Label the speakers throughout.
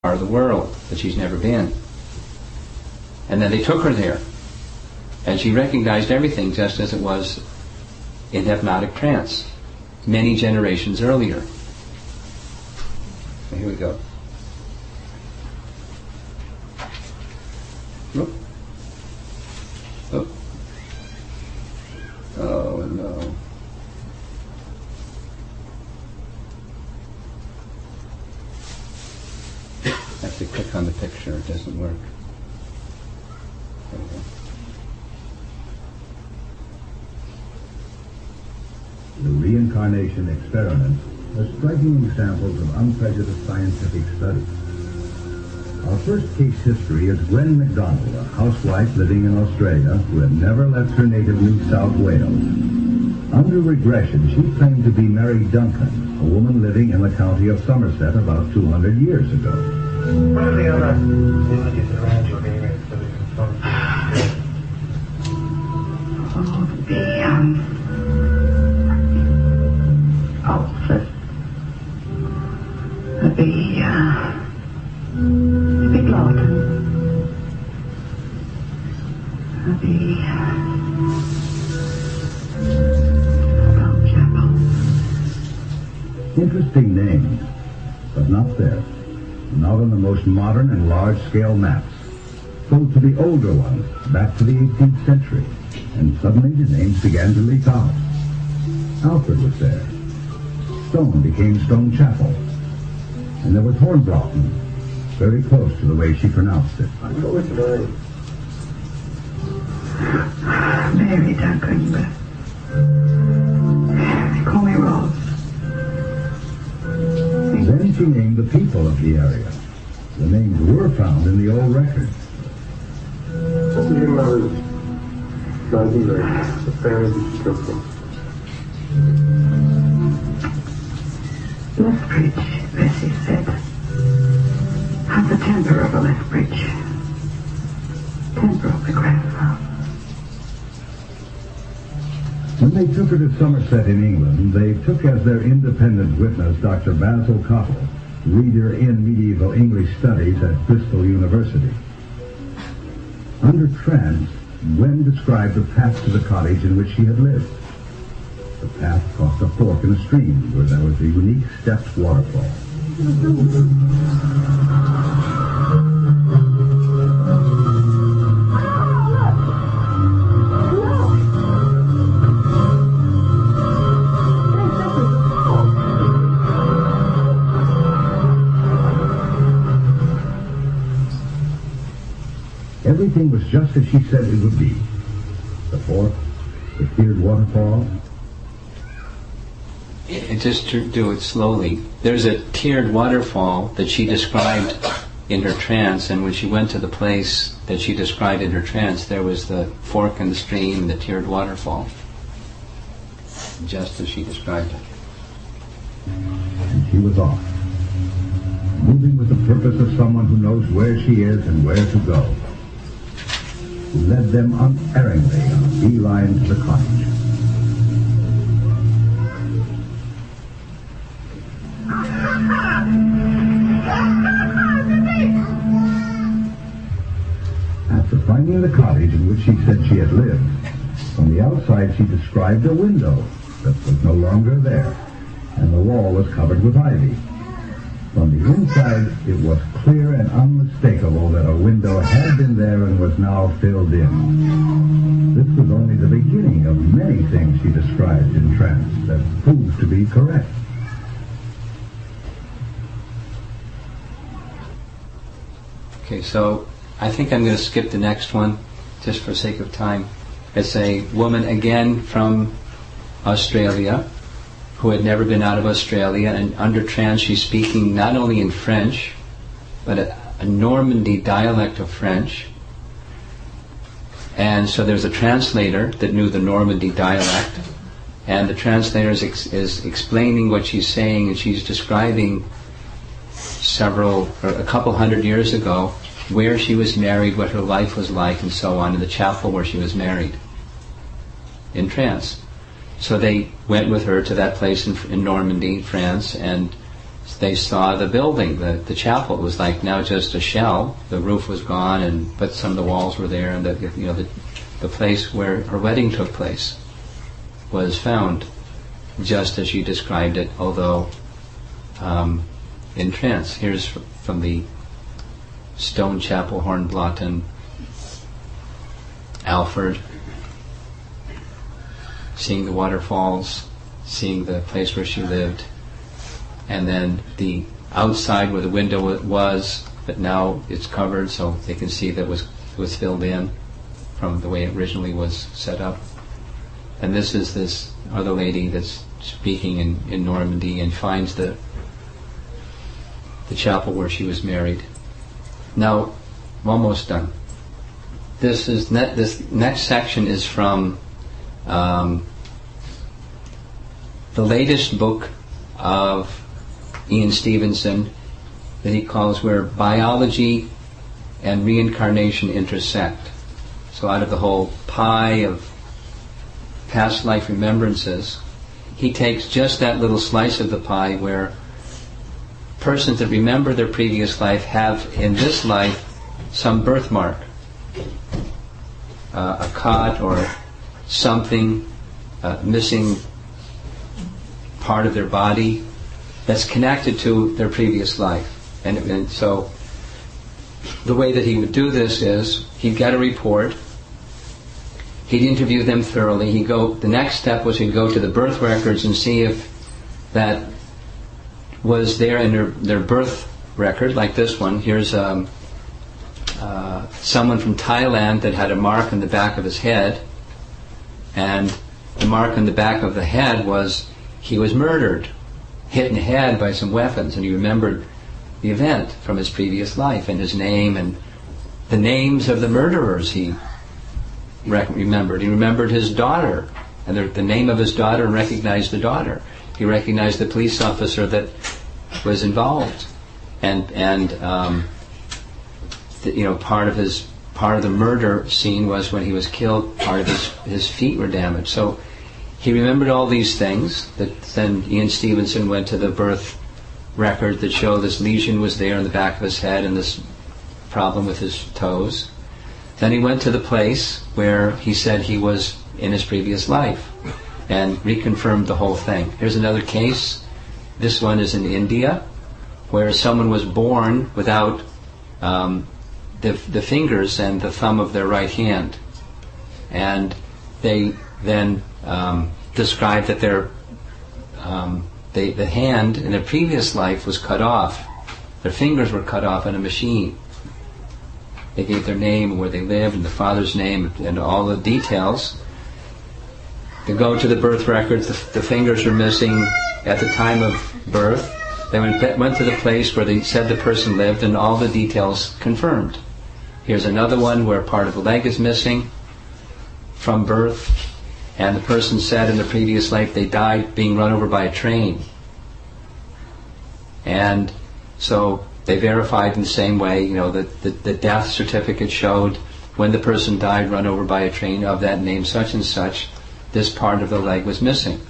Speaker 1: part of the world that she's never been. And then they took her there, and she recognized everything just as it was in hypnotic trance many generations earlier. So here we go. Whoop. Oh. Oh no. I have to click on the picture, it doesn't work. There we go.
Speaker 2: The reincarnation experiments are striking examples of unprejudiced scientific study. Our first case history is Gwen MacDonald, a housewife living in Australia who had never left her native New South Wales. Under regression, she claimed to be Mary Duncan, a woman living in the county of Somerset about 200 years ago.
Speaker 3: What are the other images around your area so we can find
Speaker 4: ulcers. The big lot. The Brown Chapel.
Speaker 2: Interesting names, but not there. Not on the most modern and large-scale maps. Go to the older ones, back to the 18th century, and suddenly the names began to leak out. Alfred was there. Stone became Stone Chapel. And there was Hornbroughton, very close to the way she pronounced it.
Speaker 3: What was her name?
Speaker 4: Mary Duncan, but they call me Rose.
Speaker 2: Then she named the people of the area. The names were found in the old records.
Speaker 3: What was your mother's maiden name? The family that she come from?
Speaker 4: Lethbridge, Bessie said. Has the temper of a Lethbridge. Temper of the grandfather.
Speaker 2: When they took her to Somerset in England, they took as their independent witness Dr. Basil Cottle, reader in medieval English studies at Bristol University. Under trance, Gwen described the path to the cottage in which she had lived. The path crossed a fork in a stream where there was a unique stepped waterfall. Everything was just as she said it would be. The fork, the tiered waterfall.
Speaker 1: Just to do it slowly. There's a tiered waterfall that she described in her trance, and when she went to the place that she described in her trance, there was the fork in the stream and the tiered waterfall. Just as she described it.
Speaker 2: And she was off, moving with the purpose of someone who knows where she is and where to go. Who led them unerringly on a beeline to the cottage. After finding the cottage in which she said she had lived, from the outside she described a window that was no longer there, and the wall was covered with ivy. From the inside, it was clear and unmistakable that a window had been there and was now filled in. This was only the beginning of many things she described in trance that proved to be correct.
Speaker 1: Okay, so I think I'm going to skip the next one, just for sake of time. It's a woman again from Australia, who had never been out of Australia, and under trance she's speaking not only in French, but a Normandy dialect of French. And so there's a translator that knew the Normandy dialect, and the translator is explaining what she's saying, and she's describing a couple hundred years ago, where she was married, what her life was like, and so on, in the chapel where she was married, in trance. So they went with her to that place in Normandy, France, and they saw the building, the chapel. It was like now just a shell. The roof was gone, but some of the walls were there, and the place where her wedding took place was found just as she described it, although in trance. Here's from the Stone Chapel, Hornblotten, Alfred, seeing the waterfalls, seeing the place where she lived, and then the outside where the window was, but now it's covered so they can see that it was filled in from the way it originally was set up. And this is this other lady that's speaking in Normandy and finds the chapel where she was married. Now, I'm almost done. This next section is from the latest book of Ian Stevenson that he calls Where Biology and Reincarnation Intersect. So out of the whole pie of past life remembrances, he takes just that little slice of the pie where persons that remember their previous life have in this life some birthmark, a cut or something, missing part of their body that's connected to their previous life. And so the way that he would do this is he'd get a report, he'd interview them thoroughly, the next step was he'd go to the birth records and see if that was there in their birth record, like this one. Here's someone from Thailand that had a mark on the back of his head, and the mark on the back of the head was he was murdered, hit in the head by some weapons, and he remembered the event from his previous life and his name and the names of the murderers he remembered. He remembered his daughter and the name of his daughter and recognized the daughter. He recognized the police officer that was involved, and part of the murder scene was when he was killed. Part of his feet were damaged. So he remembered all these things. That then Ian Stevenson went to the birth record that showed this lesion was there in the back of his head and this problem with his toes. Then he went to the place where he said he was in his previous life and reconfirmed the whole thing. Here's another case. This one is in India, where someone was born without the fingers and the thumb of their right hand. And they then described that the hand in their previous life was cut off. Their fingers were cut off in a machine. They gave their name and where they lived and the father's name and all the details. They go to the birth records. The fingers are missing at the time of birth. They went to the place where they said the person lived, and all the details confirmed. Here's another one where part of the leg is missing from birth, and the person said in the previous life they died being run over by a train. And so they verified in the same way, that the death certificate showed when the person died run over by a train of that name such and such, this part of the leg was missing.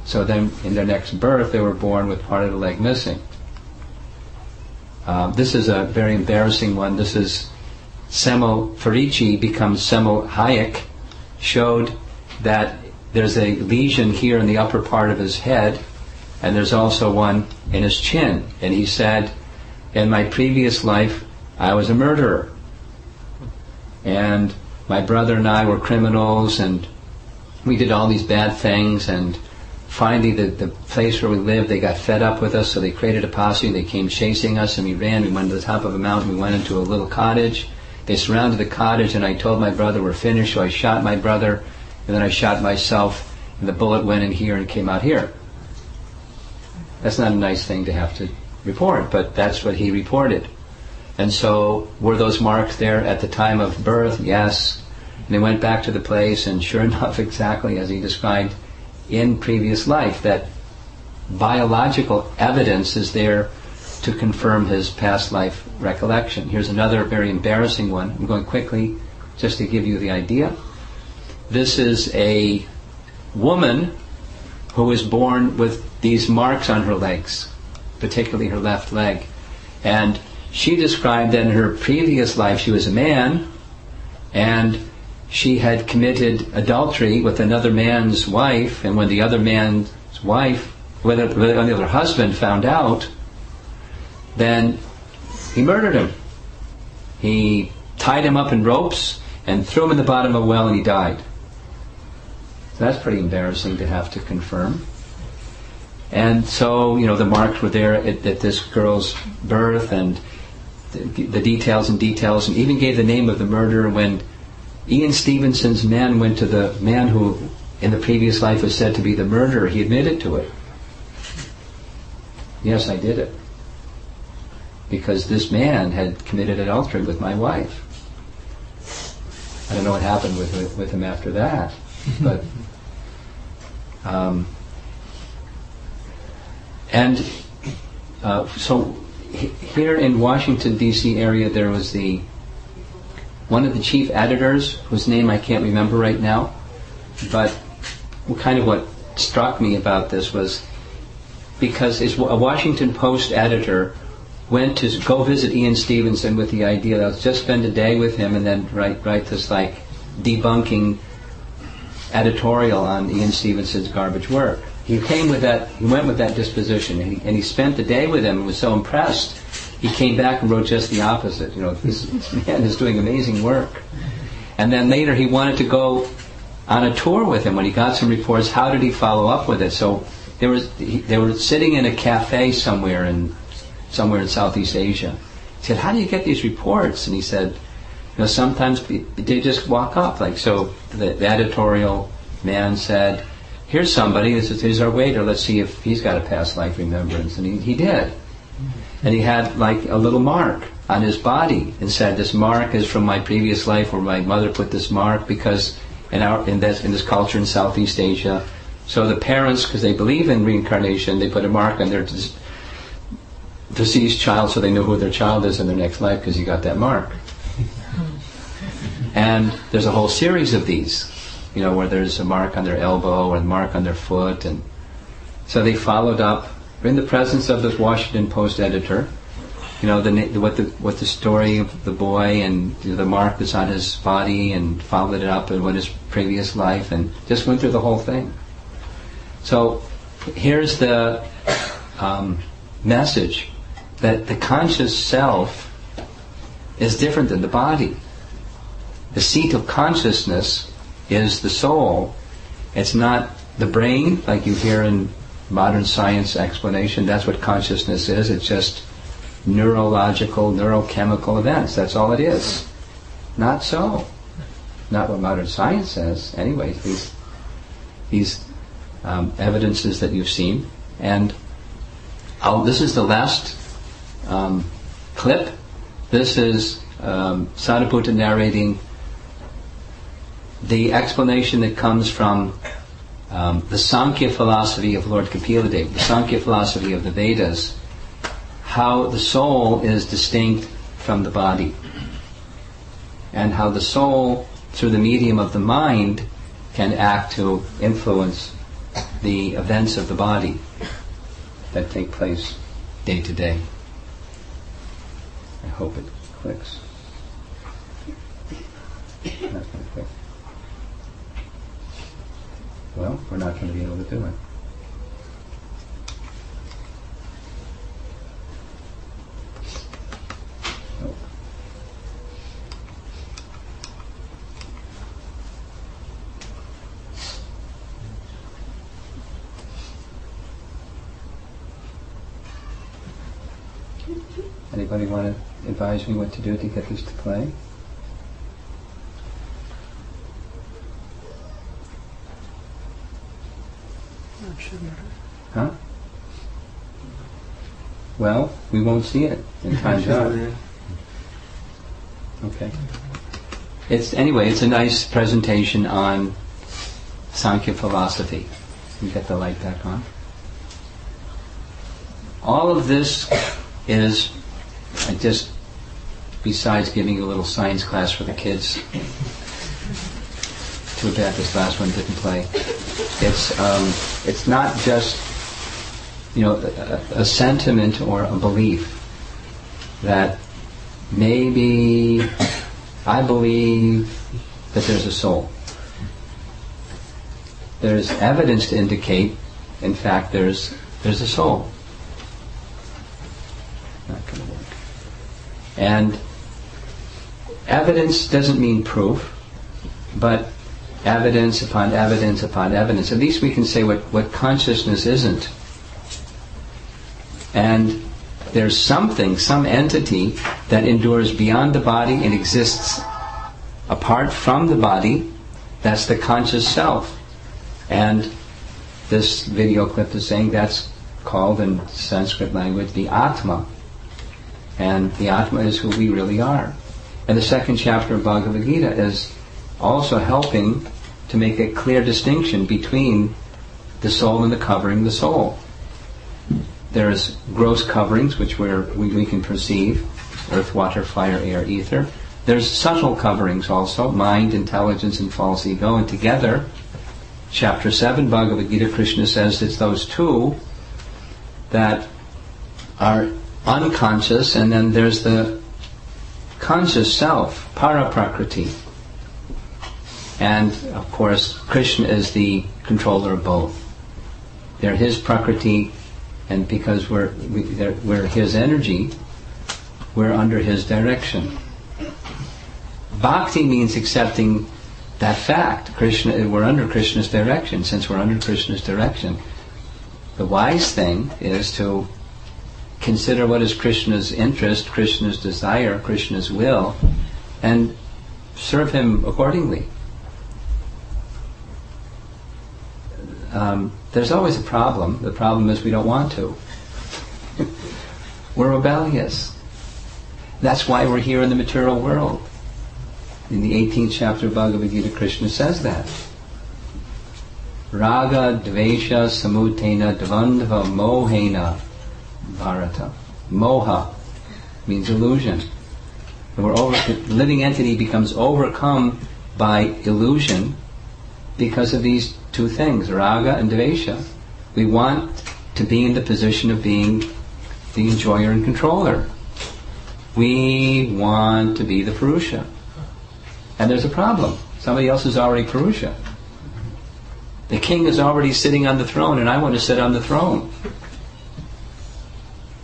Speaker 1: So then in their next birth they were born with part of the leg missing. This is a very embarrassing one. This is Semel Farici becomes Semel Hayek, showed that there's a lesion here in the upper part of his head, and there's also one in his chin. And he said, in my previous life, I was a murderer. And my brother and I were criminals, and we did all these bad things, and finally the place where we lived, they got fed up with us, so they created a posse, they came chasing us, and we ran, we went to the top of a mountain, we went into a little cottage. They surrounded the cottage, and I told my brother we're finished, so I shot my brother, and then I shot myself, and the bullet went in here and came out here. That's not a nice thing to have to report, but that's what he reported. And so, were those marks there at the time of birth? Yes. And they went back to the place, and sure enough, exactly as he described in previous life, that biological evidence is there to confirm his past life recollection. Here's another very embarrassing one. I'm going quickly just to give you the idea. This is a woman who was born with these marks on her legs. particularly her left leg. And she described that in her previous life she was a man, and she had committed adultery with another man's wife, and when the other man's wife, when the other husband found out, then he murdered him. He tied him up in ropes and threw him in the bottom of a well, and he died. So that's pretty embarrassing to have to confirm. And so, the marks were there at this girl's birth, and the details, and even gave the name of the murderer. When Ian Stevenson's men went to the man who in the previous life was said to be the murderer, he admitted to it. Yes, I did it. Because this man had committed adultery with my wife. I don't know what happened with him after that, but so here in Washington D.C. area, there was one of the chief editors, whose name I can't remember right now, but what struck me about this was because a Washington Post editor went to go visit Ian Stevenson with the idea that I'll just spend a day with him and then write this debunking editorial on Ian Stevenson's garbage work. He went with that disposition, and he spent the day with him and was so impressed. He came back and wrote just the opposite. This man is doing amazing work. And then later he wanted to go on a tour with him. When he got some reports, how did he follow up with it? So they were sitting in a cafe somewhere in Southeast Asia. He said, "How do you get these reports?" And he said, sometimes they just walk up. So the editorial man said, "Here's somebody, here's our waiter, let's see if he's got a past life remembrance." And he did. And he had a little mark on his body and said, "This mark is from my previous life, where my mother put this mark, because in this culture in Southeast Asia, so the parents, because they believe in reincarnation, they put a mark on their deceased child so they know who their child is in their next life, because you got that mark." And there's a whole series of these, where there's a mark on their elbow or a mark on their foot. And so they followed up in the presence of this Washington Post editor, what the story of the boy and the mark that's on his body, and followed it up and what his previous life, and just went through the whole thing. So here's the message that the conscious self is different than the body. The seat of consciousness is the soul. It's not the brain, like you hear in modern science explanation. That's what consciousness is. It's just neurological, neurochemical events. That's all it is. Not so. Not what modern science says. Anyway, these evidences that you've seen. And this is the last clip. This is Sariputta narrating the explanation that comes from the Sankhya philosophy of Lord Kapila Deva, the Sankhya philosophy of the Vedas, how the soul is distinct from the body, and how the soul, through the medium of the mind, can act to influence the events of the body that take place day to day. I hope it clicks. Not going to click. Well, we're not going to be able to do it. Nope. Anybody want to advise me what to do to get this to play? Huh? Well, we won't see it in time's up. Okay. It's a nice presentation on Sankhya philosophy. You get the light back on. All of this is just, besides giving you a little science class for the kids. Too bad this last one didn't play. It's not just a sentiment or a belief that maybe I believe that there's a soul. There's evidence to indicate, in fact, there's a soul. Not going to work. And evidence doesn't mean proof, but evidence upon evidence upon evidence. At least we can say what consciousness isn't. And there's something, some entity that endures beyond the body and exists apart from the body. That's the conscious self. And this video clip is saying that's called in Sanskrit language the Atma. And the Atma is who we really are. And the second chapter of Bhagavad Gita is also helping to make a clear distinction between the soul and the covering the soul. There's gross coverings, which we can perceive, earth, water, fire, air, ether. There's subtle coverings also, mind, intelligence, and false ego. And together, chapter 7, Bhagavad Gita, Krishna says it's those two that are unconscious, and then there's the conscious self, Paraprakriti. And, of course, Krishna is the controller of both. They're his Prakriti, and because we're his energy, we're under his direction. Bhakti means accepting that fact. We're under Krishna's direction. Since we're under Krishna's direction, the wise thing is to consider what is Krishna's interest, Krishna's desire, Krishna's will, and serve him accordingly. There's always a problem. The problem is we don't want to. We're rebellious. That's why we're here in the material world. In the 18th chapter of Bhagavad Gita, Krishna says that. Raga dvesha samutena dvandva mohena bharata. Moha means illusion. The living entity becomes overcome by illusion because of these two things, raga and dvesha. We want to be in the position of being the enjoyer and controller. We want to be the Purusha. And there's a problem. Somebody else is already Purusha. The king is already sitting on the throne, and I want to sit on the throne.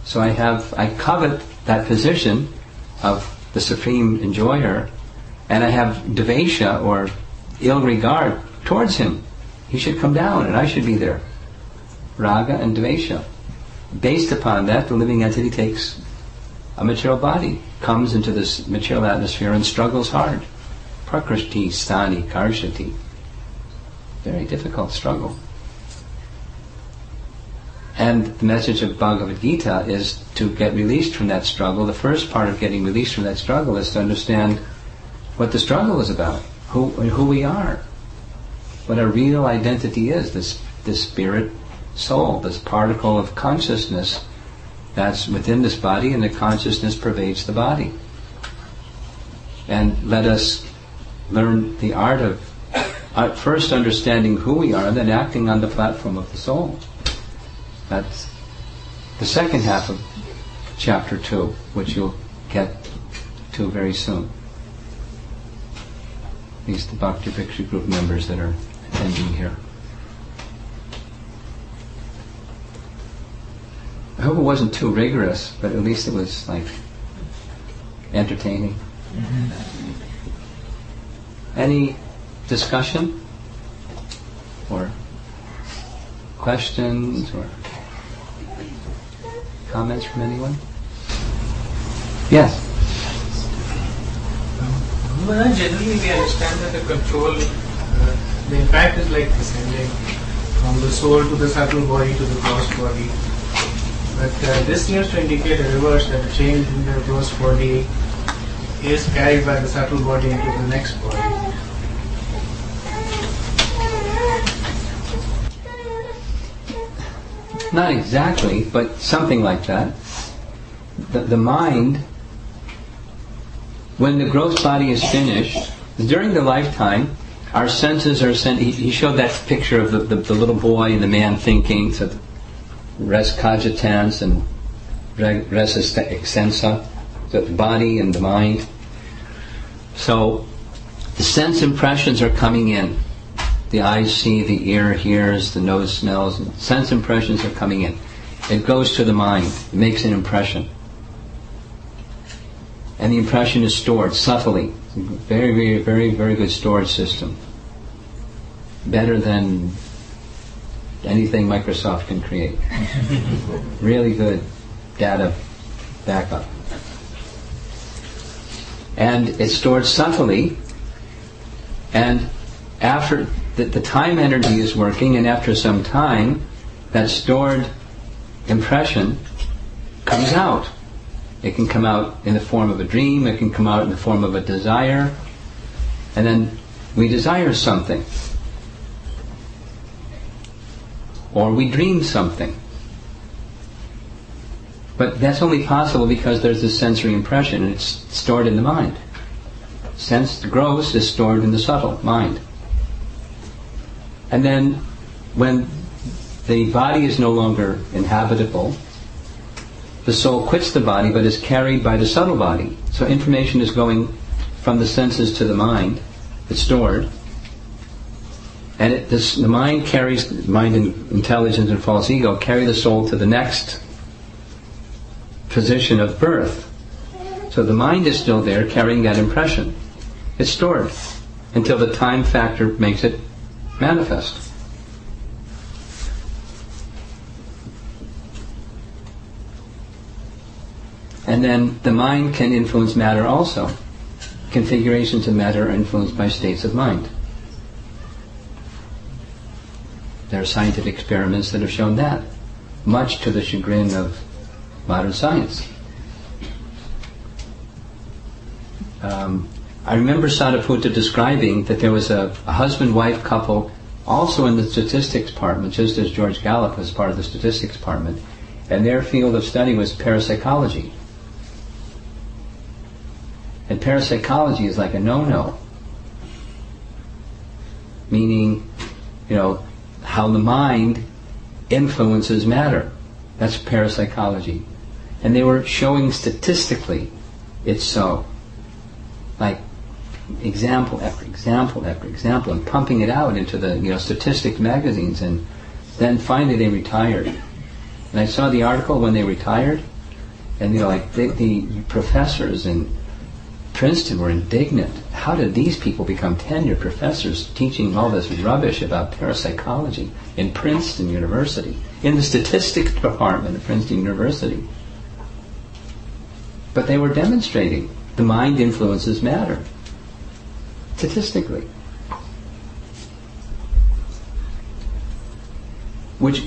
Speaker 1: So I covet that position of the supreme enjoyer, and I have dvesha, or ill regard, towards him. He should come down, and I should be there. Raga and dvesha. Based upon that, the living entity takes a material body, comes into this material atmosphere, and struggles hard. Prakriti, sthani, karshati. Very difficult struggle. And the message of Bhagavad Gita is to get released from that struggle. The first part of getting released from that struggle is to understand what the struggle is about, who we are, what our real identity is, this spirit soul, this particle of consciousness that's within this body, and the consciousness pervades the body. And let us learn the art of first understanding who we are, and then acting on the platform of the soul. That's the second half of chapter 2, which you'll get to very soon. These the Bhakti Bhikshu group members that are attending here. I hope it wasn't too rigorous, but at least it was entertaining. Any discussion or questions or comments from anyone? Yes.
Speaker 5: Generally, we understand that the control, the impact is like descending from the soul to the subtle body to the gross body. But this seems to indicate a reverse, that a change in the gross body is carried by the subtle body into the next body.
Speaker 1: Not exactly, but something like that. The mind, when the gross body is finished, during the lifetime, our senses are sent. He showed that picture of the little boy and the man thinking. So res cogitans and res extensa, the body and the mind. So the sense impressions are coming in. The eyes see, the ear hears, the nose smells, and sense impressions are coming in. It goes to the mind. It makes an impression. And the impression is stored subtly. Very, very, very, very good storage system. Better than anything Microsoft can create. Really good data backup. And it's stored subtly, and after the time energy is working, and after some time, that stored impression comes out. It can come out in the form of a dream, it can come out in the form of a desire, and then we desire something. Or we dream something. But that's only possible because there's this sensory impression, and it's stored in the mind. The gross is stored in the subtle mind. And then when the body is no longer inhabitable, the soul quits the body but is carried by the subtle body. So information is going from the senses to the mind. It's stored. And the mind carries, mind and intelligence and false ego carry the soul to the next position of birth. So the mind is still there carrying that impression. It's stored until the time factor makes it manifest. And then the mind can influence matter also. Configurations of matter are influenced by states of mind. There are scientific experiments that have shown that, much to the chagrin of modern science. I remember Sariputta describing that there was a husband-wife couple also in the statistics department, just as George Gallup was part of the statistics department, and their field of study was parapsychology. And parapsychology is like a no-no, meaning, how the mind influences matter. That's parapsychology. And they were showing statistically it's so. Like example after example after example, and pumping it out into the statistics magazines, and then finally they retired. And I saw the article when they retired, and the professors in Princeton were indignant. How did these people become tenured professors teaching all this rubbish about parapsychology in Princeton University, in the statistics department at Princeton University? But they were demonstrating the mind influences matter, statistically.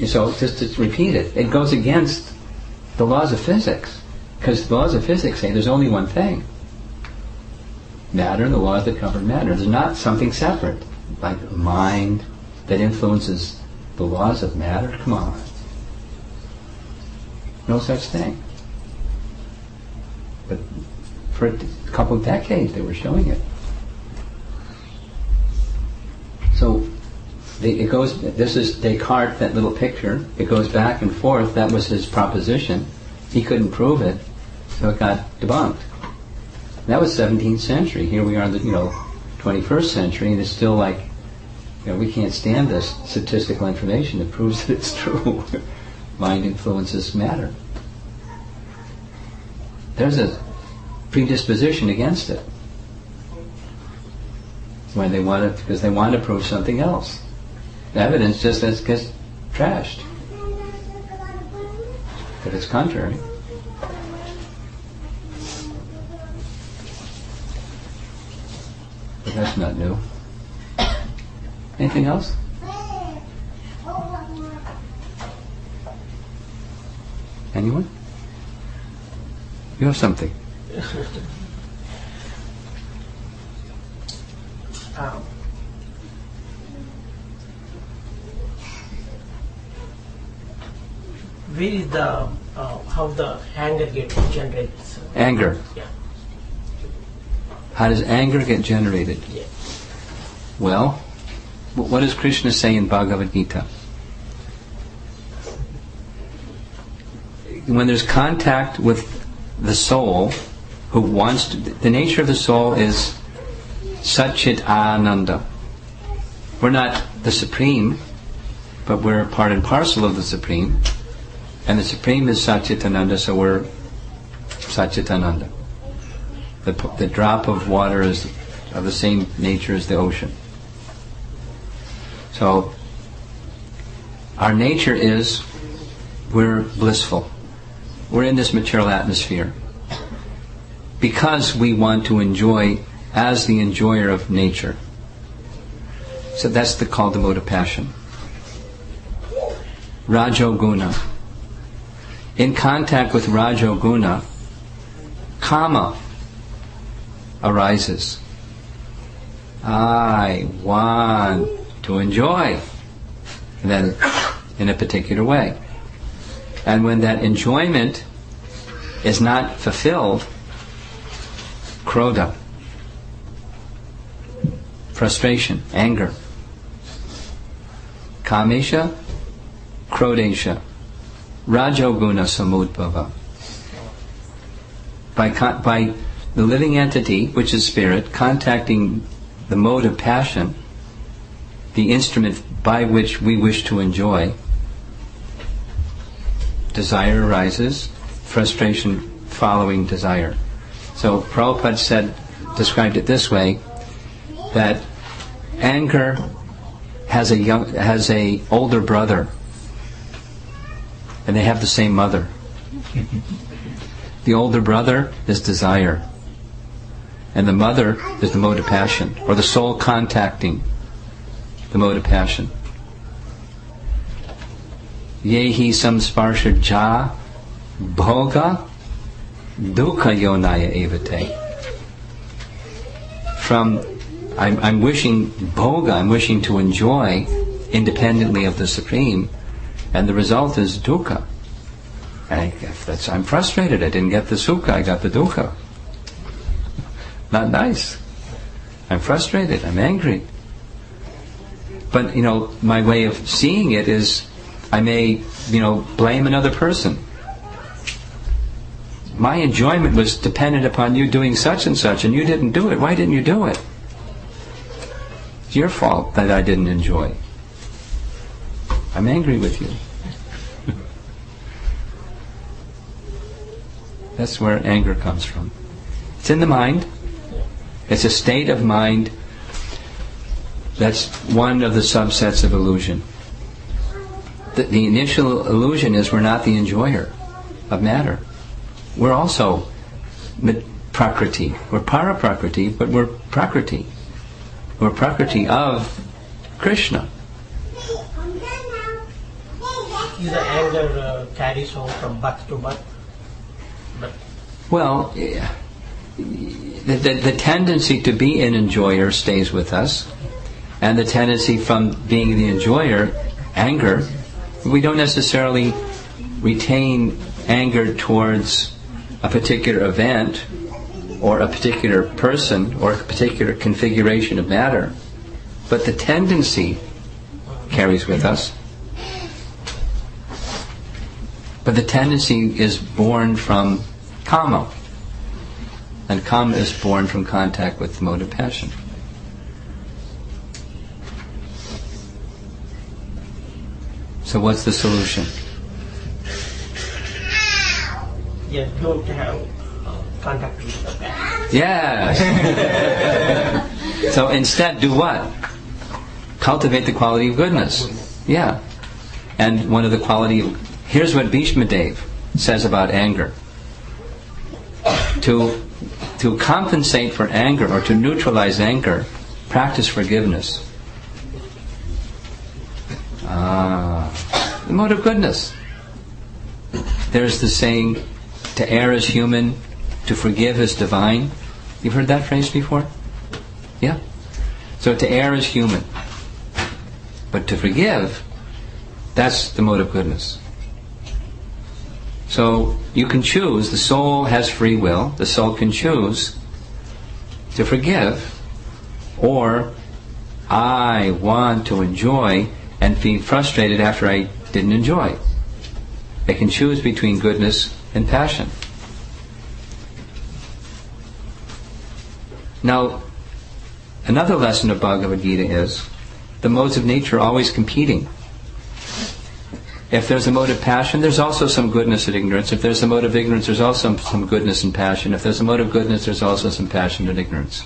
Speaker 1: So just to repeat it, it goes against the laws of physics, because the laws of physics say there's only one thing. Matter and the laws that govern matter. There's not something separate, like a mind that influences the laws of matter. Come on. No such thing. But for a couple of decades they were showing it. So it goes, this is Descartes, that little picture, it goes back and forth. That was his proposition. He couldn't prove it, so it got debunked. That was 17th century. Here we are in the 21st century, and it's still like, we can't stand this statistical information that proves that it's true. Mind influences matter. There's a predisposition against it when because they want to prove something else. The evidence just gets trashed. But it's contrary. But that's not new. Anything else? Anyone? You have something.
Speaker 6: Where is the how the anger gets generated?
Speaker 1: Anger.
Speaker 6: Yeah.
Speaker 1: How does anger get generated?
Speaker 6: Yeah.
Speaker 1: Well, what does Krishna say in Bhagavad Gita? when there's contact with the soul, who wants to, the nature of the soul is Satchit Ananda. We're not the Supreme, but we're part and parcel of the Supreme. And the Supreme is Satchitananda, so we're Satchitananda. The drop of water is of the same nature as the ocean. So, our nature is, we're blissful. We're in this material atmosphere because we want to enjoy as the enjoyer of nature. So that's called the mode of passion. Rajoguna. In contact with Rajoguna, kama arises. I want to enjoy. And then, in a particular way. And when that enjoyment is not fulfilled, krodha, frustration, anger. Kamesha, krodesha, rajoguna samudbhava. By the living entity, which is spirit, contacting the mode of passion, the instrument by which we wish to enjoy, desire arises, frustration following desire. So Prabhupada described it this way, that anger has a older brother, and they have the same mother. The older brother is desire, and the mother is the mode of passion, or the soul contacting the mode of passion. Yehi samsparsha ja bhoga dukkha yonaya evate. From I'm wishing bhoga, I'm wishing to enjoy independently of the Supreme, and the result is dukkha. And I'm frustrated, I didn't get the sukha, I got the dukkha. Not nice. I'm frustrated, I'm angry. But, my way of seeing it is, I may, blame another person. My enjoyment was dependent upon you doing such and such, and you didn't do it. Why didn't you do it? It's your fault that I didn't enjoy. I'm angry with you. That's where anger comes from. It's in the mind. It's a state of mind that's one of the subsets of illusion. The initial illusion is we're not the enjoyer of matter. We're also prakriti. We're para-prakriti, but we're prakriti. We're prakriti of Krishna.
Speaker 6: Is the anger carries on from birth to birth?
Speaker 1: Well, the tendency to be an enjoyer stays with us, and the tendency from being the enjoyer, anger, we don't necessarily retain anger towards a particular event or a particular person or a particular configuration of matter, but the tendency carries with us. But the tendency is born from kama, and kama is born from contact with the mode of passion. So what's the solution?
Speaker 6: Yeah, don't have contact with the passion.
Speaker 1: Yes! So instead, do what? Cultivate the quality of goodness. Yeah. And one of the here's what Bhishma Dev says about anger. To compensate for anger or to neutralize anger, practice forgiveness. The mode of goodness. There's the saying, to err is human, to forgive is divine. You've heard that phrase before? Yeah? So to err is human. But to forgive, that's the mode of goodness. So you can choose, the soul has free will, the soul can choose to forgive, or I want to enjoy and be frustrated after I didn't enjoy. They can choose between goodness and passion. Now, another lesson of Bhagavad Gita is the modes of nature are always competing. If there's a mode of passion, there's also some goodness and ignorance. If there's a mode of ignorance, there's also some goodness and passion. If there's a mode of goodness, there's also some passion and ignorance.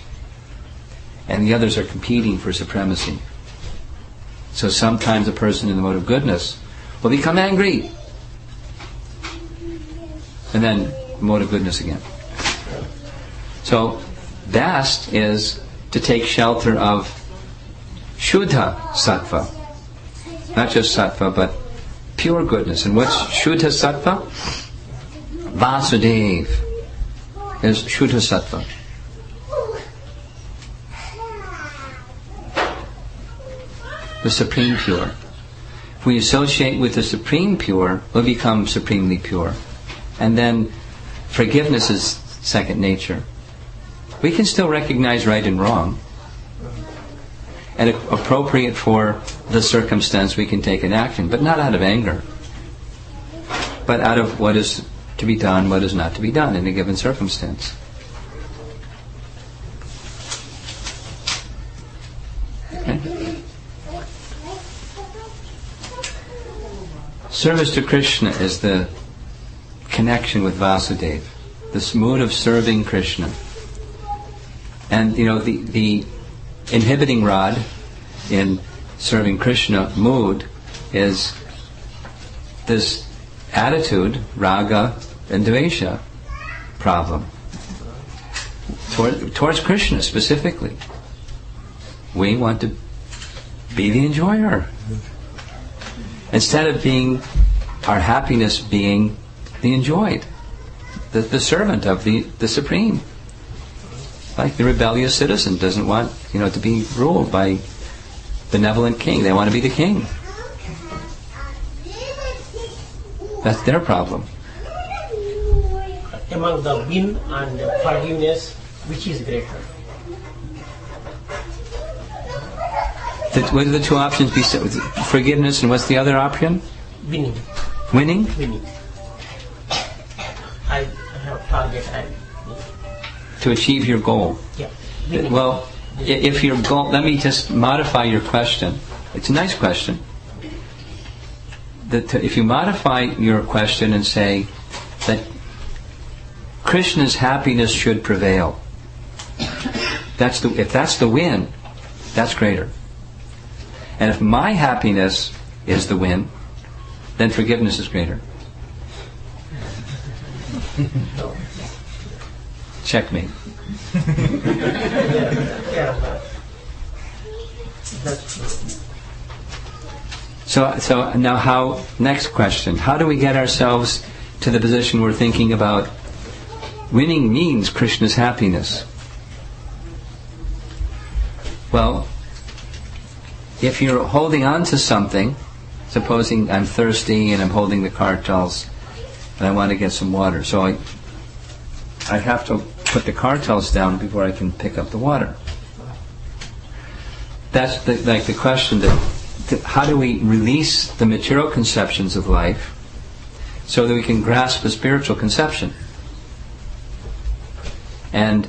Speaker 1: And the others are competing for supremacy. So sometimes a person in the mode of goodness will become angry. And then mode of goodness again. So best is to take shelter of Shuddha Sattva. Not just Sattva, but pure goodness. And what's Shuddha Sattva? Vasudeva is Shuddha Sattva. The Supreme Pure. If we associate with the Supreme Pure, we'll become supremely pure. And then forgiveness is second nature. We can still recognize right and wrong. And appropriate for the circumstance, we can take an action, but not out of anger. But out of what is to be done, what is not to be done in a given circumstance. Okay? Service to Krishna is the connection with Vasudeva, this mood of serving Krishna. And the inhibiting rod in serving Krishna mood is this attitude, raga and dvesha problem towards Krishna specifically. We want to be the enjoyer instead of being our happiness being the enjoyed, the servant of the Supreme. Like the rebellious citizen doesn't want, to be ruled by benevolent king. They want to be the king. That's their problem.
Speaker 6: Among the win and forgiveness, which is greater?
Speaker 1: What are the two options? Forgiveness, and what's the other option?
Speaker 6: Winning.
Speaker 1: Winning?
Speaker 6: Winning. I have target.
Speaker 1: To achieve your goal.
Speaker 6: Yeah. Winning.
Speaker 1: Well, if your goal, let me just modify your question. It's a nice question. If you modify your question and say that Krishna's happiness should prevail, if that's the win, that's greater. And if my happiness is the win, then forgiveness is greater. Checkmate.
Speaker 6: Yeah. That's true.
Speaker 1: So now next question. How do we get ourselves to the position we're thinking about winning means Krishna's happiness? Well, if you're holding on to something, supposing I'm thirsty and I'm holding the kartals and I want to get some water, so I have to put the kartals down before I can pick up the water. That's the question how do we release the material conceptions of life so that we can grasp the spiritual conception? And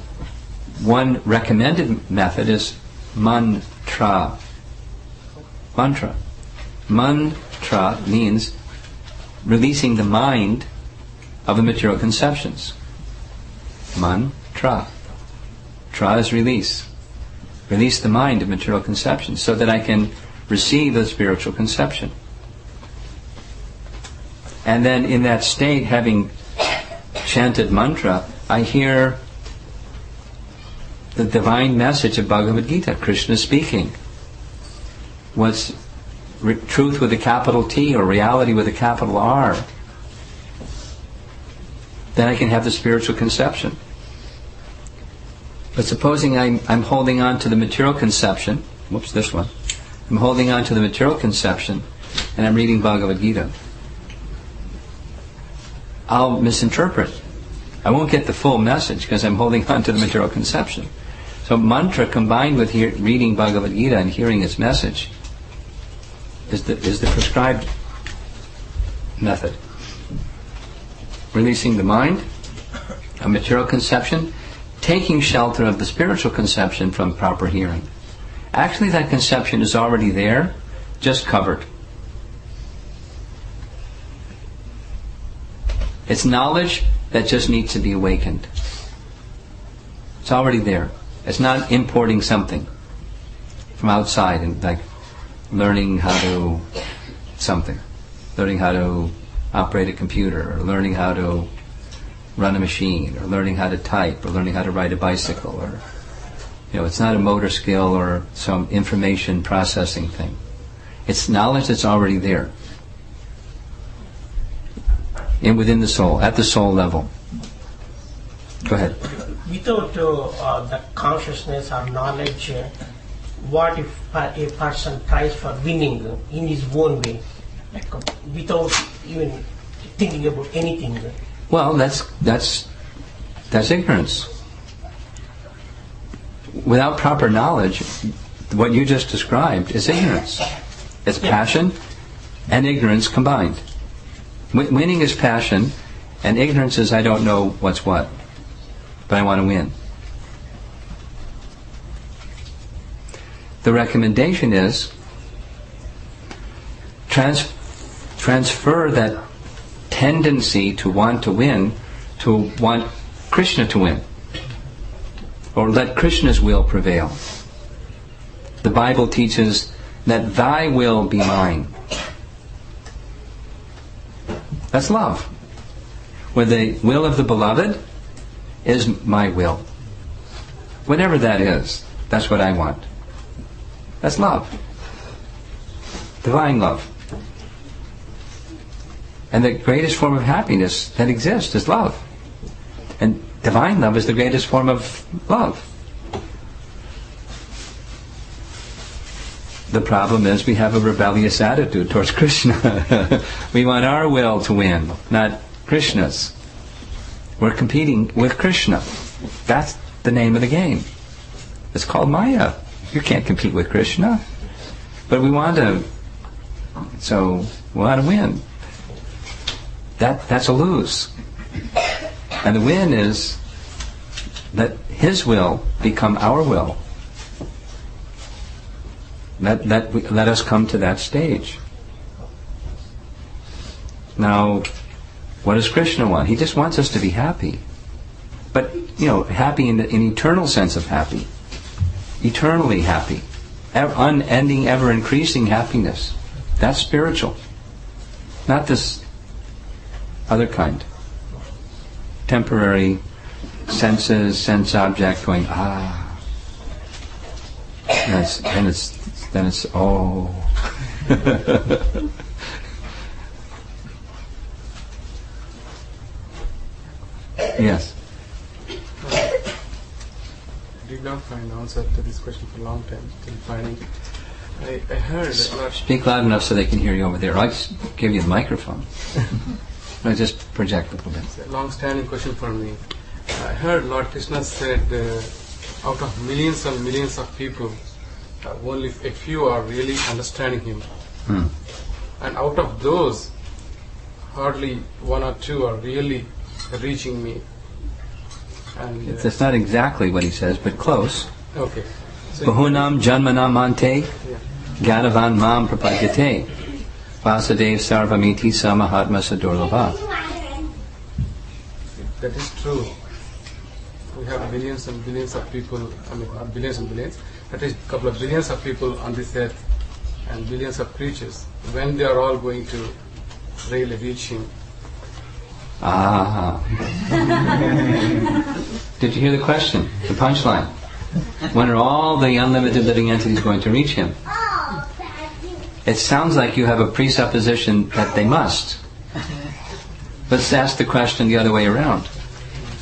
Speaker 1: one recommended method is mantra. Mantra. Mantra means releasing the mind of the material conceptions. Mantra. Tra is release. Release the mind of material conceptions so that I can receive the spiritual conception. And then in that state, having chanted mantra, I hear the divine message of Bhagavad Gita, Krishna speaking. What's truth with a capital T or reality with a capital R? Then I can have the spiritual conception. But supposing I'm holding on to the material conception, this one. I'm holding on to the material conception and I'm reading Bhagavad Gita. I'll misinterpret. I won't get the full message because I'm holding on to the material conception. So mantra combined with reading Bhagavad Gita and hearing its message is the prescribed method. releasing the mind, a material conception, taking shelter of the spiritual conception from proper hearing. Actually, that conception is already there, just covered. It's knowledge that just needs to be awakened. It's already there. It's not importing something from outside and like learning how to learning how to operate a computer, or learning how to run a machine, or learning how to type, or learning how to ride a bicycle, or it's not a motor skill or some information processing thing. It's knowledge that's already there. And within the soul, at the soul level. Go ahead.
Speaker 6: Without the consciousness or knowledge, what if a person tries for winning in his own way, like without even thinking about anything?
Speaker 1: Well, that's ignorance. Without proper knowledge, what you just described is ignorance. It's passion and ignorance combined. Winning is passion, and ignorance is I don't know what's what, but I want to win. The recommendation is transfer that tendency to want to win to want Krishna to win, or let Krishna's will prevail. The Bible teaches that thy will be mine. That's love. Where the will of the beloved is my will. Whatever that is, that's what I want. That's love. Divine love. And the greatest form of happiness that exists is love. And divine love is the greatest form of love. The problem is we have a rebellious attitude towards Krishna. We want our will to win, not Krishna's. We're competing with Krishna. That's the name of the game. It's called Maya. You can't compete with Krishna. But we want to win. That's a lose. And the win is that his will become our will. Let us come to that stage. Now, what does Krishna want? He just wants us to be happy. But, happy in an eternal sense of happy. Eternally happy. Unending, ever-increasing happiness. That's spiritual. Not this other kind. Temporary senses, sense object going, Then it's oh. Yes.
Speaker 3: I did not find answer to this question for a long time. Still finding. I heard a lot.
Speaker 1: Speak loud enough so they can hear you over there. I'll give you the microphone. No, just project a little bit.
Speaker 3: It's a long-standing question for me. I heard Lord Krishna said, out of millions and millions of people, only a few are really understanding him. And out of those, hardly one or two are really reaching me. And
Speaker 1: that's not exactly what he says, but close.
Speaker 3: Okay. So
Speaker 1: Bahunam janmanam ante ganavan mam prapadyate Vasudev sarvamiti samahatma sadurlabha.
Speaker 3: That is true. We have billions and billions of people, not billions and billions, that is a couple of billions of people on this earth and billions of creatures. When they are all going to really reach him?
Speaker 1: Did you hear the question? The punchline. When are all the unlimited living entities going to reach him? It sounds like you have a presupposition that they must. Let's ask the question the other way around.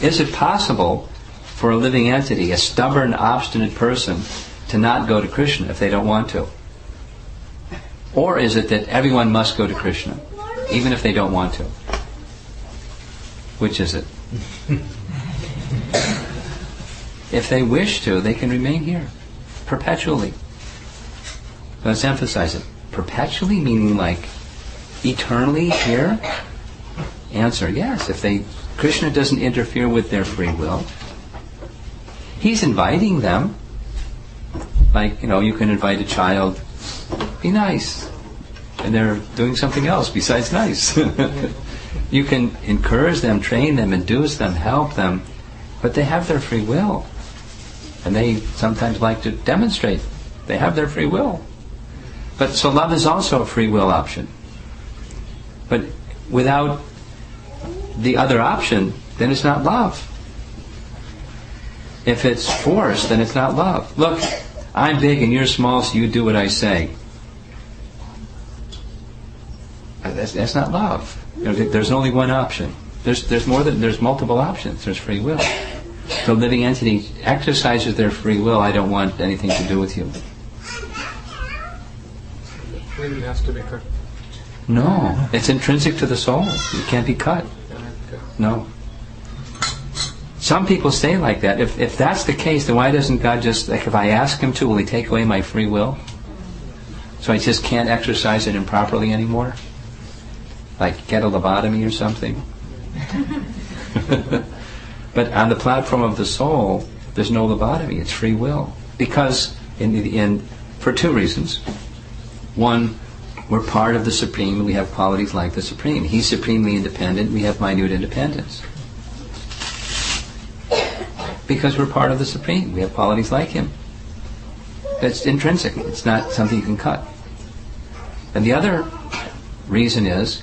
Speaker 1: Is it possible for a living entity, a stubborn, obstinate person, to not go to Krishna if they don't want to? Or is it that everyone must go to Krishna, even if they don't want to? Which is it? If they wish to, they can remain here, perpetually. Let's emphasize it. Perpetually, meaning like eternally here, answer, yes. If Krishna doesn't interfere with their free will, he's inviting them. Like, you can invite a child, be nice, and they're doing something else besides nice. You can encourage them, train them, induce them, help them, but they have their free will. And they sometimes like to demonstrate they have their free will. But so love is also a free will option. But without the other option, then it's not love. If it's forced, then it's not love. Look, I'm big and you're small, so you do what I say. That's not love. There's only one option. There's multiple options. There's free will. The living entity exercises their free will. I don't want anything to do with you.
Speaker 3: Free will has to be cut.
Speaker 1: No, it's intrinsic to the soul. It can't be cut. No. Some people say like that. If that's the case, then why doesn't God just, like, if I ask Him to, will He take away my free will? So I just can't exercise it improperly anymore? Like get a lobotomy or something? But on the platform of the soul, there's no lobotomy. It's free will. Because, for two reasons. One, we're part of the Supreme, and we have qualities like the Supreme. He's supremely independent, we have minute independence. Because we're part of the Supreme, we have qualities like Him. It's intrinsic, it's not something you can cut. And the other reason is,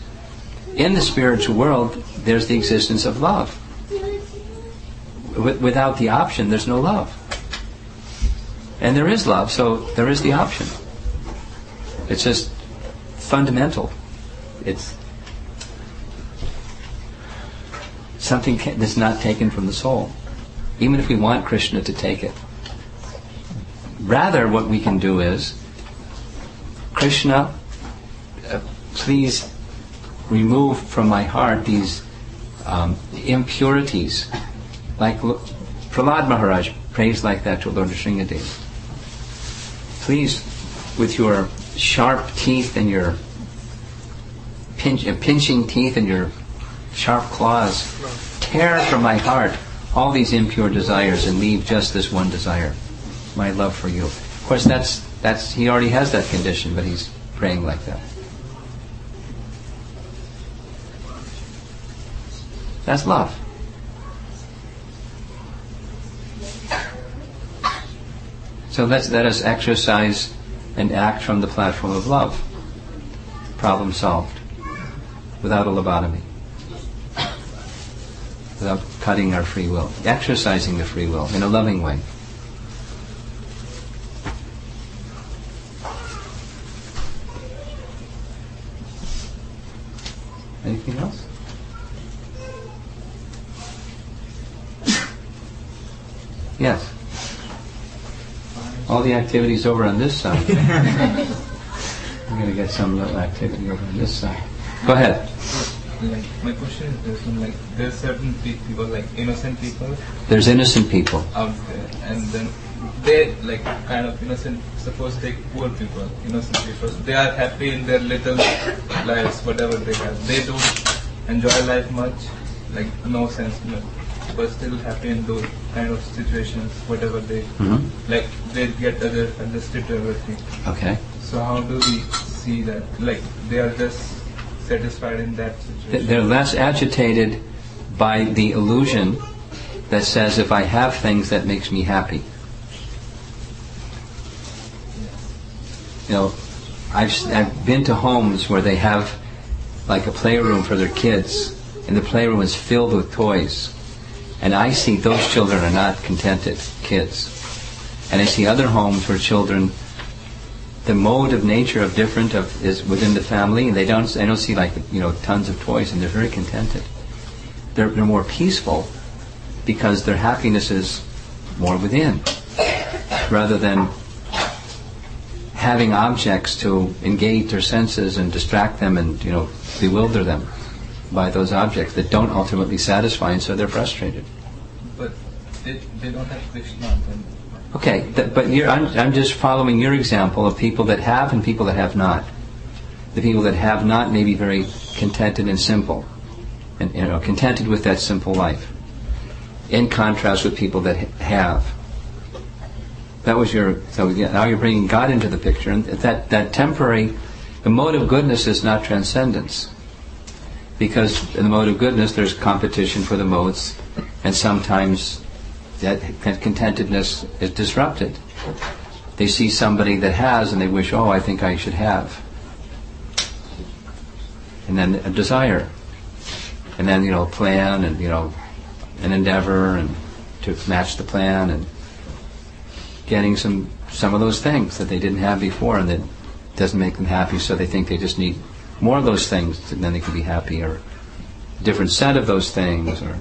Speaker 1: in the spiritual world, there's the existence of love. Without the option, there's no love. And there is love, so there is the option. It's just fundamental. It's something that's not taken from the soul, even if we want Krishna to take it. Rather, what we can do is, Krishna, please remove from my heart these impurities. Like Prahlad Maharaj prays like that to Lord Nrsingadev. Please, with your sharp teeth and your pinching teeth and your sharp claws, tear from my heart all these impure desires and leave just this one desire, my love for you. Of course, that's he already has that condition, but he's praying like that. That's love. So let us exercise and act from the platform of love. Problem solved. Without a lobotomy. Without cutting our free will. Exercising the free will in a loving way. Anything else? Yes. All the activities over on this side. I'm going to get some little activity over on this side. Go ahead.
Speaker 7: Like, my question is this one, like, there's certain people, like innocent people.
Speaker 1: There's innocent people
Speaker 7: out there, and then they, like, kind of innocent, suppose take poor people, innocent people, they are happy in their little lives, whatever they have. They don't enjoy life much, like, no sense, but still happy in those kind of situations, whatever they, like, they get adjusted to everything.
Speaker 1: Okay.
Speaker 7: So how do we see that? Like, they are just satisfied in that situation?
Speaker 1: They're less agitated by the illusion that says, if I have things, that makes me happy. I've been to homes where they have like a playroom for their kids, and the playroom is filled with toys. And I see those children are not contented kids. And I see other homes where children, the mode of nature of different is within the family, and I don't see like tons of toys, and they're very contented. They're more peaceful because their happiness is more within, rather than having objects to engage their senses and distract them and bewilder them by those objects that don't ultimately satisfy, and so they're frustrated.
Speaker 7: But they don't have Krishna then.
Speaker 1: Okay, but I'm just following your example of people that have and people that have not. The people that have not may be very contented and simple. and contented with that simple life, in contrast with people that have. That was so now you're bringing God into the picture, and that temporary, the mode of goodness is not transcendence, because in the mode of goodness there's competition for the modes, and sometimes that contentedness is disrupted. They see somebody that has, and they wish, oh, I think I should have, and then a desire, and then plan, and an endeavor, and to match the plan, and getting some of those things that they didn't have before, and that doesn't make them happy, so they think they just need more of those things, and then they can be happy, or a different set of those things, or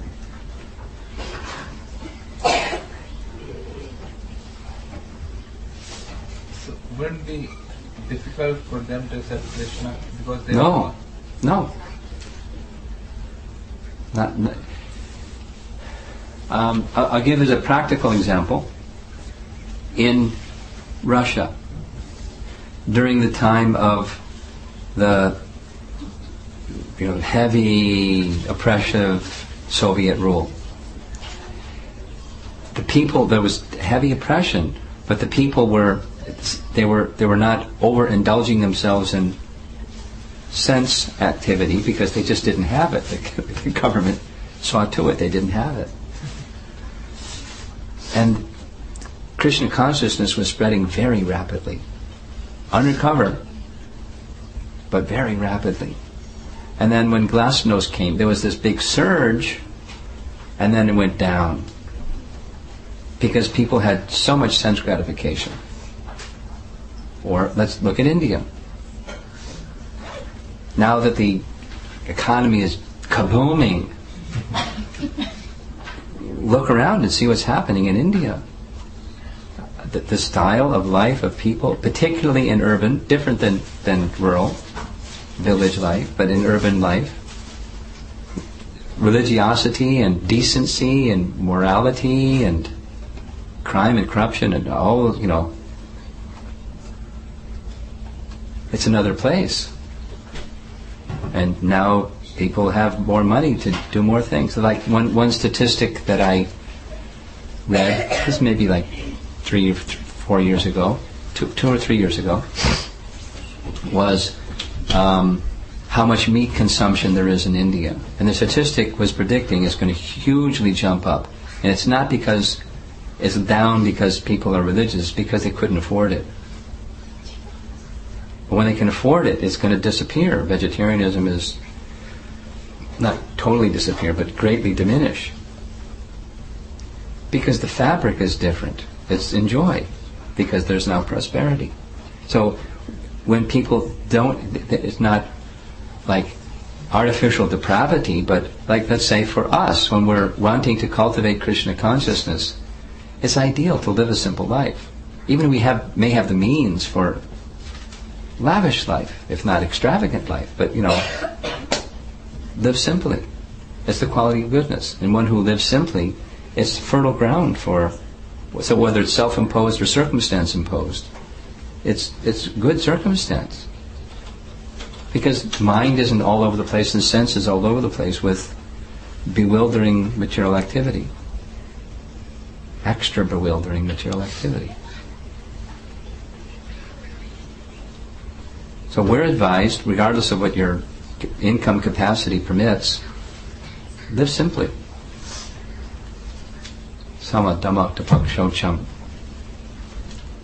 Speaker 7: so wouldn't it be difficult for them to accept Krishna because they
Speaker 1: no. I'll give as a practical example. In Russia, during the time of the heavy, oppressive Soviet rule, the people, there was heavy oppression, but the people were not overindulging themselves in sense activity because they just didn't have it. The government saw to it they didn't have it. And Krishna consciousness was spreading very rapidly. Undercover, but very rapidly. And then when Glasnost came, there was this big surge, and then it went down. Because people had so much sense gratification. Or let's look at India. Now that the economy is kabooming, look around and see what's happening in India. The style of life of people, particularly in urban, different than rural, village life, but in urban life, religiosity and decency and morality and crime and corruption and all, it's another place. And now people have more money to do more things. Like one statistic that I read, this may be like 3 or 4 years ago, 2 or 3 years ago, was how much meat consumption there is in India. And the statistic was predicting it's going to hugely jump up. And it's not because it's down because people are religious, it's because they couldn't afford it. But when they can afford it, it's going to disappear. Vegetarianism is not totally disappear, but greatly diminish. Because the fabric is different. It's enjoy, because there's now prosperity. So when people don't, it's not like artificial depravity, but like, let's say for us, when we're wanting to cultivate Krishna consciousness, it's ideal to live a simple life. Even we may have the means for lavish life, if not extravagant life, but live simply. It's the quality of goodness. And one who lives simply, it's fertile ground for, so whether it's self-imposed or circumstance-imposed, it's good circumstance. Because mind isn't all over the place and sense is all over the place with bewildering material activity. Extra bewildering material activity. So we're advised, regardless of what your income capacity permits, live simply. Sama dhamak tapak shocham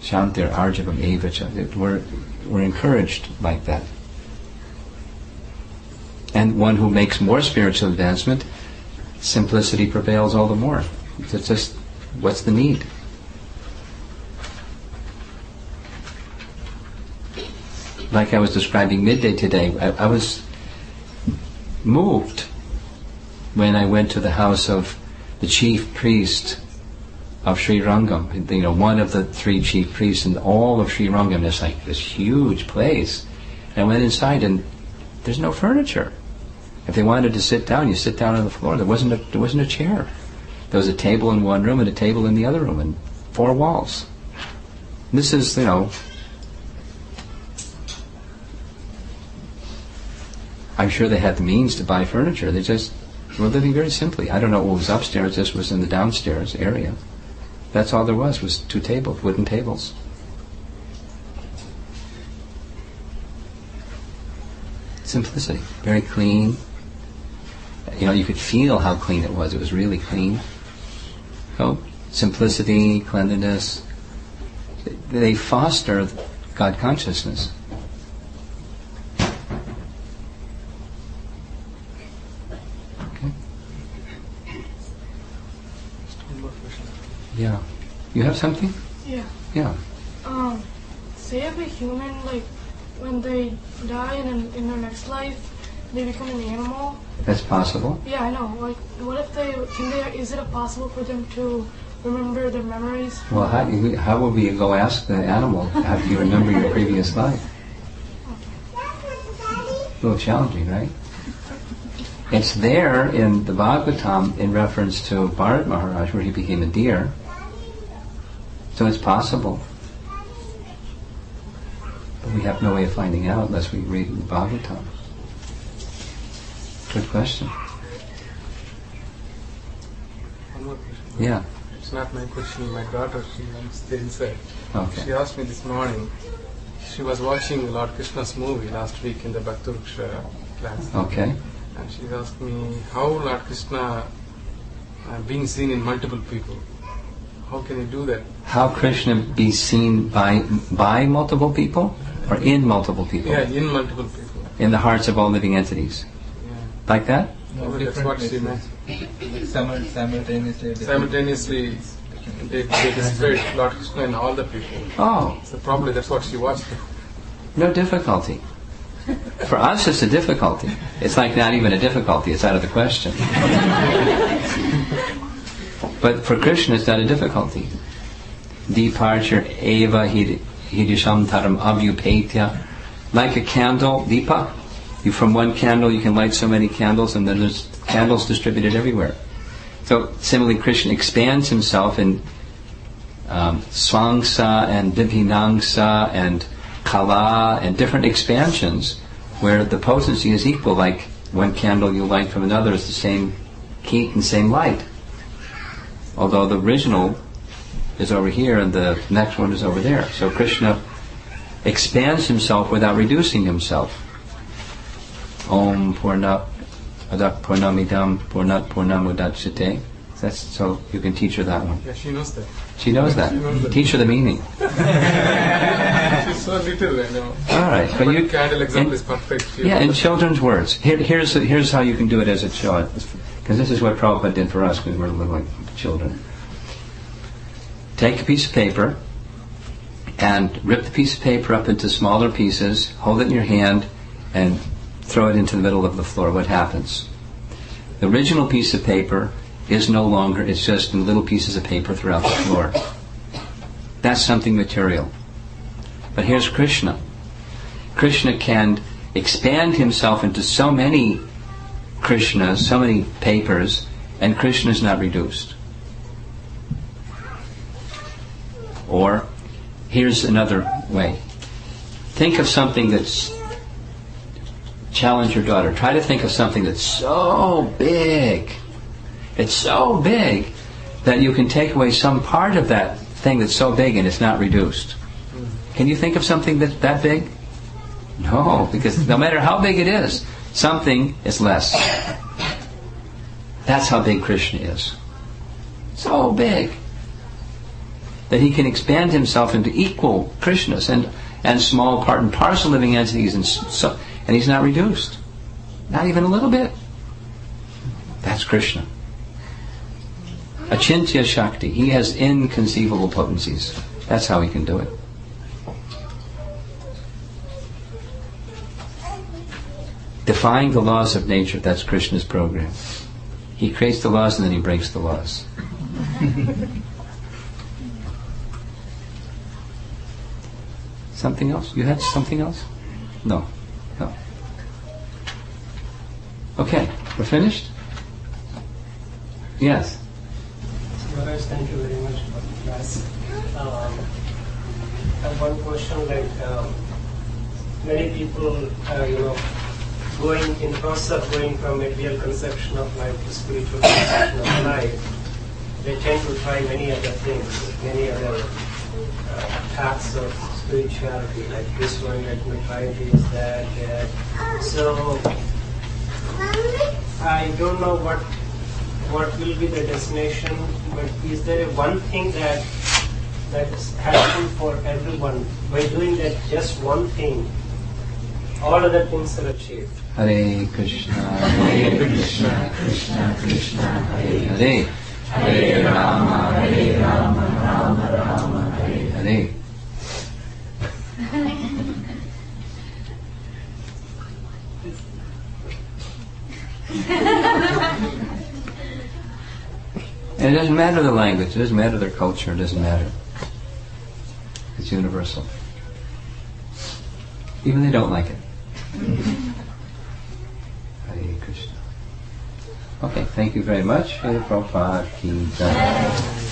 Speaker 1: shantir arjavam evacha. We're encouraged like that. And one who makes more spiritual advancement, simplicity prevails all the more. It's just, what's the need? Like I was describing midday today, I was moved when I went to the house of the chief priest of Sri Rangam, one of the 3 chief priests in all of Sri Rangam. It's like this huge place. And I went inside and there's no furniture. If they wanted to sit down, you sit down on the floor. There wasn't a chair. There was a table in one room and a table in the other room, and 4 walls. And this is, I'm sure they had the means to buy furniture. They just We're living very simply. I don't know what was upstairs. This was in the downstairs area. That's all there was 2 tables, wooden tables. Simplicity. Very clean. You could feel how clean it was. It was really clean. So, simplicity, cleanliness, they foster God consciousness. Okay. Yeah. You have something?
Speaker 8: Yeah.
Speaker 1: Yeah.
Speaker 8: Say if a human, like, when they die and in their next life, they become an animal.
Speaker 1: That's possible.
Speaker 8: Yeah, I know. Like, what if is it possible for them to remember their memories?
Speaker 1: Well, how would we go ask the animal, how do you remember your previous life? A little challenging, right? It's there in the Bhagavatam in reference to Bharat Maharaj, where he became a deer. So it's possible. But we have no way of finding out unless we read the Bhagavatam. Good question.
Speaker 3: One more question.
Speaker 1: Yeah.
Speaker 3: It's not my question. My daughter, she wants the inside.
Speaker 1: Okay.
Speaker 3: She asked me this morning. She was watching Lord Krishna's movie last week in the Bhakti class.
Speaker 1: Okay.
Speaker 3: And she asked me how Lord Krishna being seen in multiple people. How can he do that?
Speaker 1: How Krishna be seen by multiple people or in multiple people?
Speaker 3: Yeah, in multiple people.
Speaker 1: In the hearts of all living entities.
Speaker 3: Yeah.
Speaker 1: Like that?
Speaker 3: No, that's what she meant.
Speaker 7: Simultaneously.
Speaker 3: Simultaneously, they displayed Lord Krishna in all the people.
Speaker 1: Oh,
Speaker 3: So probably that's what she watched.
Speaker 1: no difficulty. For us, it's a difficulty. It's like not even a difficulty. It's out of the question. But for Krishna, it's not a difficulty. Departure eva hidisham taram avyupetya. Like a candle, Deepa. From one candle, you can light so many candles, and then there's candles distributed everywhere. So similarly, Krishna expands himself in Swangsa and Vibhinangsa and Kala and different expansions where the potency is equal, like one candle you light from another is the same heat and same light. Although the original is over here and the next one is over there. So Krishna expands himself without reducing himself. Om Purnat Adak Purnamidam Purnat Purnamudachyate. That's so you can teach her that one.
Speaker 3: Yeah, she knows that.
Speaker 1: She knows that.
Speaker 3: She knows that.
Speaker 1: Teach her the meaning.
Speaker 3: She's so little, I know.
Speaker 1: All right, but you
Speaker 3: candle example is perfect. She
Speaker 1: yeah, in
Speaker 3: knows
Speaker 1: children's words. Here's how you can do it as a child, because this is what Prabhupada did for us when we were little like children. Take a piece of paper and rip the piece of paper up into smaller pieces. Hold it in your hand and throw it into the middle of the floor. What happens? The original piece of paper is no longer, it's just in little pieces of paper throughout the floor. That's something material. But here's Krishna. Krishna can expand himself into so many Krishnas, so many papers, and Krishna is not reduced. Or, here's another way. Think of something that's, challenge your daughter. Try to think of something that's so big. It's so big that you can take away some part of that thing that's so big and it's not reduced. Can you think of something that's that big? No, because no matter how big it is, something is less. That's how big Krishna is. So big that he can expand himself into equal Krishnas and small part and parcel living entities, and he's not reduced. Not even a little bit. That's Krishna. Achintya Shakti. He has inconceivable potencies. That's how he can do it. Defying the laws of nature, that's Krishna's program. He creates the laws and then he breaks the laws. Something else? You had something else? No. No. Okay, we're finished? Yes.
Speaker 6: Maharaj, thank you very much for the class. I have one question, like many people, going in the process of going from material conception of life to spiritual conception of life, they tend to try many other things, many other paths of spirituality, like this one, let me try this, that. So I don't know what will be the destination, but is there one thing that is helpful for everyone? By doing that just one thing, all other things are achieved.
Speaker 1: Hare Krishna, Krishna Krishna, Hare Hare, Hare Rama, Rama Rama, Hare Hare. And it doesn't matter the language, it doesn't matter their culture, it doesn't matter. It's universal. Even they don't like it. Hare Krishna. Okay, thank you very much. Hare Prabhupada Ki Jai.